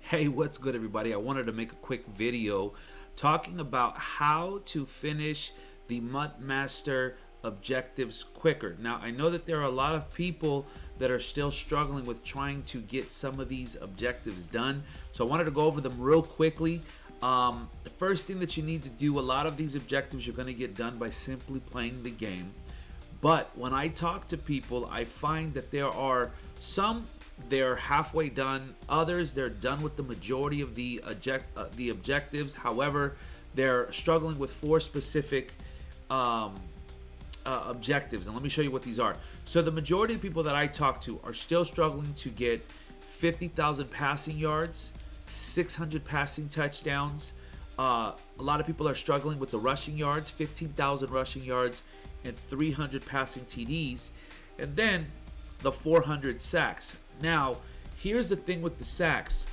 Hey, what's good, everybody? I wanted to make a quick video talking about how to finish the MUT Master objectives quicker. Now, I know that there are a lot of people that are still struggling with trying to get some of these objectives done, so I wanted to go over them real quickly. The first thing that you need to do, a lot of these objectives you're going to get done by simply playing the game. But when I talk to people, I find that there are some they're halfway done, others they're done with the majority of the objectives. However, they're struggling with four specific objectives, and let me show you what these are. So the majority of people that I talk to are still struggling to get 50,000 passing yards, 600 passing touchdowns. A lot of people are struggling with the rushing yards, 15,000 rushing yards and 300 passing TDs, and then the 400 sacks. Now, here's the thing with the sacks.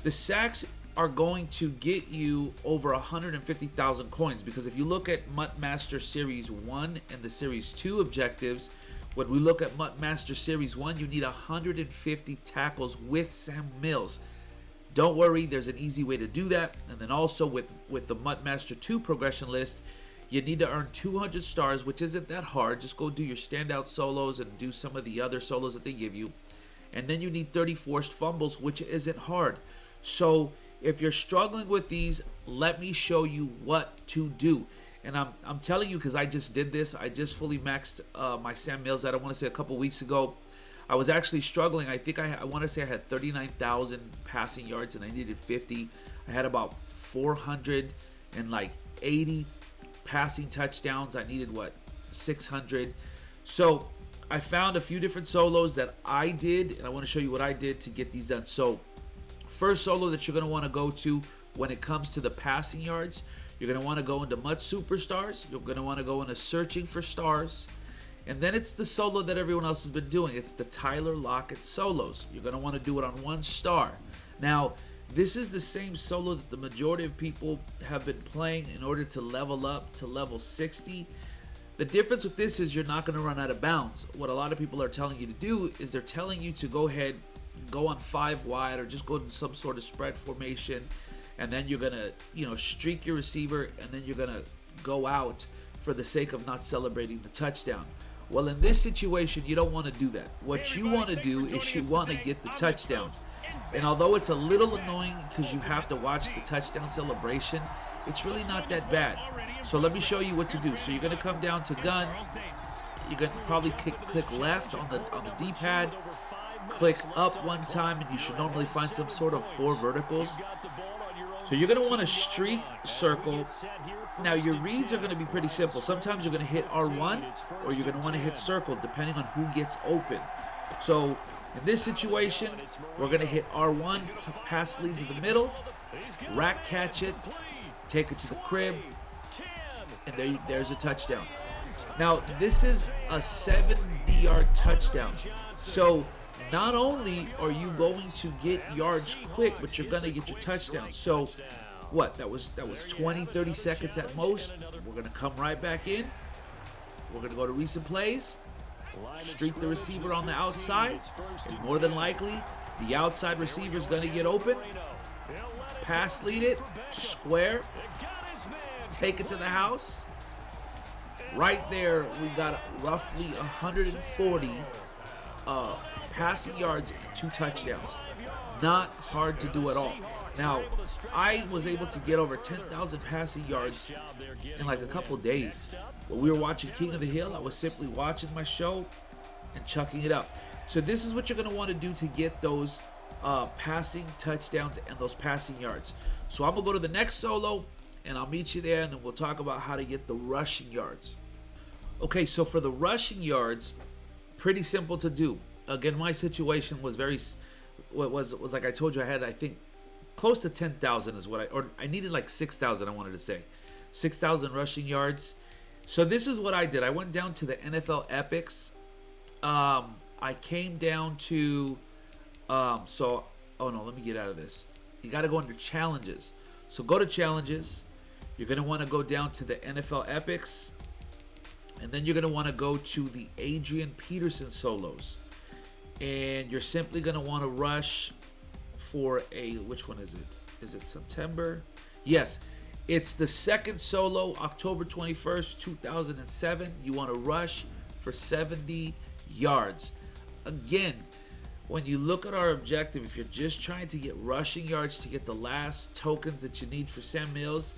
The sacks are going to get you over 150,000 coins, because if you look at MUT Master Series 1 and the Series 2 objectives, when we look at MUT Master Series 1, you need 150 tackles with Sam Mills. Don't worry, there's an easy way to do that. And then also with the MUT Master 2 progression list, you need to earn 200 stars, which isn't that hard. Just go do your standout solos and do some of the other solos that they give you. And then you need 30 forced fumbles, which isn't hard. So if you're struggling with these, let me show you what to do. And I'm telling you, because I just did this. I just fully maxed my Sam Mills out, I want to say a couple weeks ago. I was actually struggling. I think I want to say I had 39,000 passing yards and I needed 50. I had about 480 passing touchdowns. I needed 600. So I found a few different solos that I did, and I want to show you what I did to get these done. So first solo that you're going to want to go to when it comes to the passing yards, you're going to want to go into MUT Superstars. You're going to want to go into Searching for Stars. And then it's the solo that everyone else has been doing. It's the Tyler Locket solos. You're going to want to do it on 1 star. Now, this is the same solo that the majority of people have been playing in order to level up to level 60. The difference with this is you're not going to run out of bounds. What a lot of people are telling you to do is they're telling you to go ahead and go on 5 wide or just go in some sort of spread formation, and then you're going to, streak your receiver, and then you're going to go out for the sake of not celebrating the touchdown. Well, in this situation, you don't want to do that. What you want to do is you want to get the touchdown. And although it's a little annoying because you have to watch the touchdown celebration, it's really not that bad. So let me show you what to do. So you're going to come down to gun. You're going to probably click left on the D-pad. Click up 1 time, and you should normally find some sort of 4 verticals. So you're going to want to streak circle. Now your reads are going to be pretty simple. Sometimes you're going to hit R1 or you're going to want to hit circle depending on who gets open. So in this situation, we're going to hit R1, pass lead to the middle, rack catch it, take it to the crib, and there's a touchdown. Now this is a 70-yard touchdown. So not only are you going to get yards quick, but you're going to get your touchdown. So that was 20-30 seconds at most. We're going to come right back in. We're going to go to recent plays, streak the receiver on the outside, and more than likely the outside receiver is going to get open, pass lead it, square, take it to the house. Right there, we got roughly 140 passing yards and 2 touchdowns. Not hard to do at all. Now, I was able to get over 10,000 passing yards in like a couple days. When we were watching King of the Hill, I was simply watching my show and chucking it up. So this is what you're going to want to do to get those passing touchdowns and those passing yards. So I'm going to go to the next solo, and I'll meet you there, and then we'll talk about how to get the rushing yards. Okay, so for the rushing yards, pretty simple to do. Again, my situation was was like I told you, I had, I think, close to 10,000 is what I needed like 6,000, I wanted to say. 6,000 rushing yards. So this is what I did. I went down to the NFL Epics. I came down to, oh no, let me get out of this. You got to go under challenges. So go to challenges. You're going to want to go down to the NFL Epics. And then you're going to want to go to the Adrian Peterson solos. And you're simply going to want to rush for a, which one is it? Is it September? Yes, it's the second solo, October 21st, 2007. You want to rush for 70 yards. Again, when you look at our objective, if you're just trying to get rushing yards to get the last tokens that you need for Sam Mills,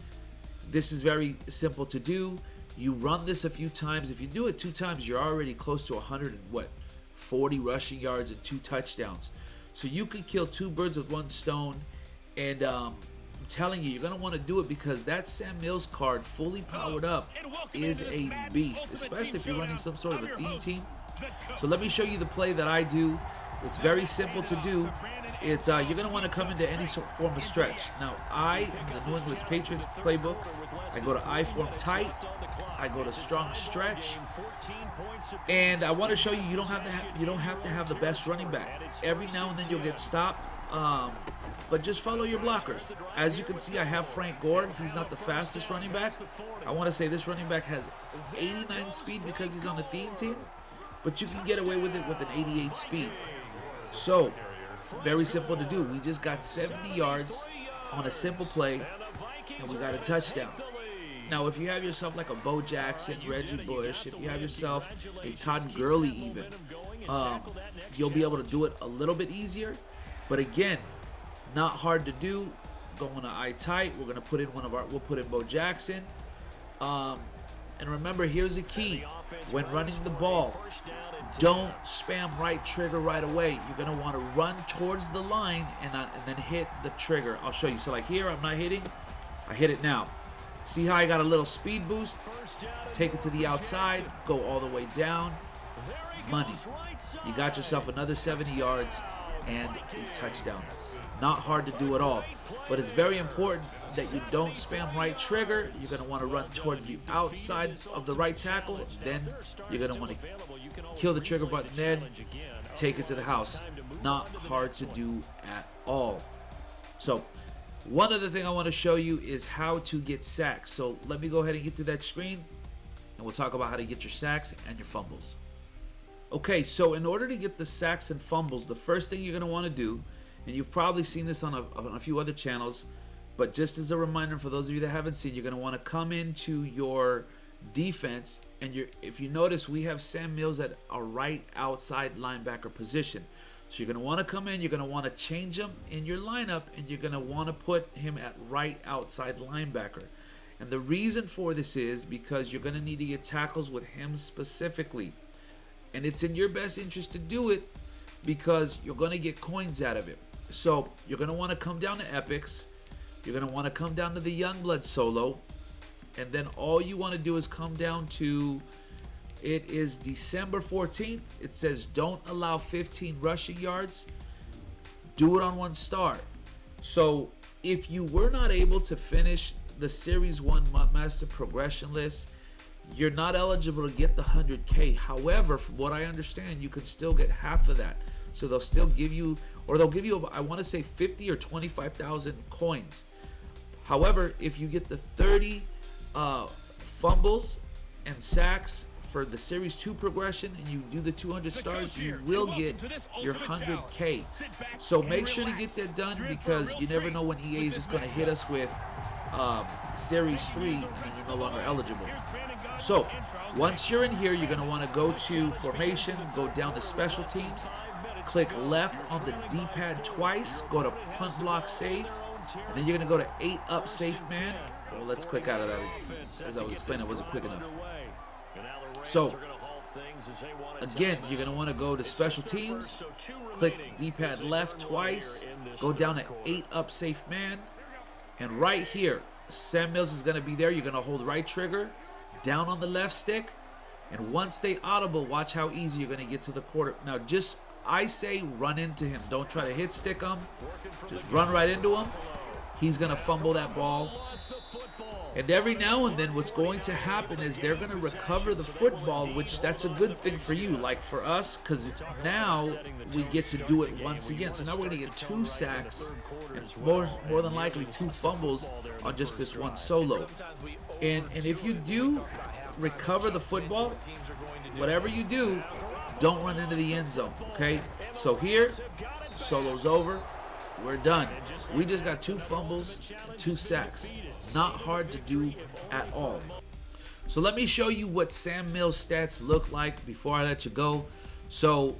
this is very simple to do. You run this a few times. If you do it 2 times, you're already close to 140 rushing yards and 2 touchdowns. So you can kill 2 birds with 1 stone. And I'm telling you, you're going to want to do it because that Sam Mills card, fully powered up, is a beast, especially if you're running some sort of a theme team. So let me show you the play that I do. It's very simple to do. It's you're going to want to come into any form of stretch. Now, I am the New England Patriots playbook. I go to I form tight. I go to strong stretch. And I want to show you, you don't have to have the best running back. Every now and then you'll get stopped. But just follow your blockers. As you can see, I have Frank Gore. He's not the fastest running back. I want to say this running back has 89 speed because he's on the theme team. But you can get away with it with an 88 speed. So, very simple to do. We just got 70 yards on a simple play, and we got a touchdown. Now, if you have yourself like a Bo Jackson, Reggie Bush, if you have yourself a Todd Gurley even, you'll be able to do it a little bit easier. But again, not hard to do. Going to eye tight. We're gonna put in we'll put in Bo Jackson. And remember, here's the key: when running the ball, don't spam right trigger right away. You're gonna want to run towards the line and then hit the trigger. I'll show you. So like here, I'm not hitting. I hit it now. See how I got a little speed boost? Take it to the outside. Go all the way down. Money. You got yourself another 70 yards and a touchdown. Not hard to do at all, but it's very important that you don't spam right trigger. You're going to want to run towards the outside of the right tackle. Then you're going to want to kill the trigger button, then take it to the house. Not hard to do at all. So one other thing I want to show you is how to get sacks. So let me go ahead and get to that screen, and we'll talk about how to get your sacks and your fumbles. Okay, so in order to get the sacks and fumbles, the first thing you're going to want to do, and you've probably seen this on a few other channels, but just as a reminder for those of you that haven't seen, you're going to want to come into your defense, and if you notice, we have Sam Mills at a right outside linebacker position. So you're going to want to come in, you're going to want to change him in your lineup, and you're going to want to put him at right outside linebacker. And the reason for this is because you're going to need to get tackles with him specifically. And it's in your best interest to do it because you're going to get coins out of it. So you're going to want to come down to Epics. You're going to want to come down to the Youngblood solo. And then all you want to do is come down to, it is December 14th. It says don't allow 15 rushing yards. Do it on 1 star. So if you were not able to finish the Series 1 MUT Master Progression list, you're not eligible to get the 100K. However, from what I understand, you can still get half of that. So they'll still give you, or they'll give you, I want to say 50 or 25,000 coins. However, if you get the 30 fumbles and sacks for the Series 2 progression and you do the 200 stars, you will get your 100K. So make sure to get that done because you never know when EA is just going to hit us with Series 3 and then you're no longer eligible. So once you're in here, you're going to want to go to formation, go down to special teams, click left on the D-pad twice, go to punt block safe, and then you're going to go to 8 up safe man. Well, let's click out of that. As I was explaining, it wasn't quick enough. So again, you're going to want to go to special teams, click D-pad left twice, go down to 8 up safe man, and right here, Sam Mills is going to be there. You're going to hold right trigger, down on the left stick, and once they audible, watch how easy you're going to get to the quarter. Now, just, I say run into him. Don't try to hit stick him. Just run right into him. He's going to fumble that ball. And every now and then what's going to happen is they're going to recover the football, which that's a good thing for you, like for us, because now we get to do it once again. So now we're going to get 2 sacks and more than likely 2 fumbles on just this 1 solo. And if you do recover the football, whatever you do, don't run into the end zone, okay? So here, solo's over. we're done. We just got 2 fumbles and 2 sacks. Not hard to do at all. So let me show you what Sam Mills' stats look like before I let you go. So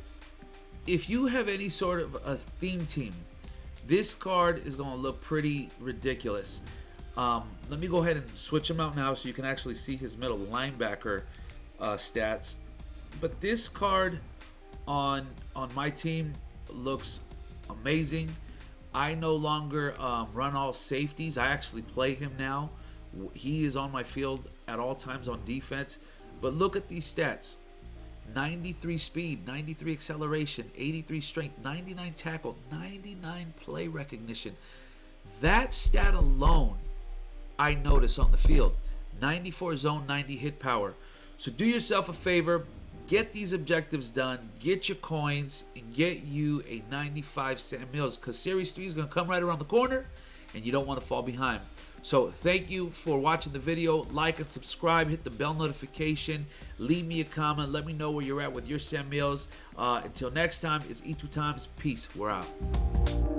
if you have any sort of a theme team, this card is going to look pretty ridiculous. Let me go ahead and switch him out now so you can actually see his middle linebacker stats. But this card on my team looks amazing. I no longer run all safeties. I actually play him now. He is on my field at all times on defense. But look at these stats. 93 speed, 93 acceleration, 83 strength, 99 tackle, 99 play recognition. That stat alone, I notice on the field. 94 zone, 90 hit power. So do yourself a favor. Get these objectives done. Get your coins and get you a 95 Sam Mills, because Series 3 is going to come right around the corner and you don't want to fall behind. So thank you for watching the video. Like and subscribe. Hit the bell notification. Leave me a comment. Let me know where you're at with your Sam Mills. Until next time, it's E2 Times. Peace. We're out.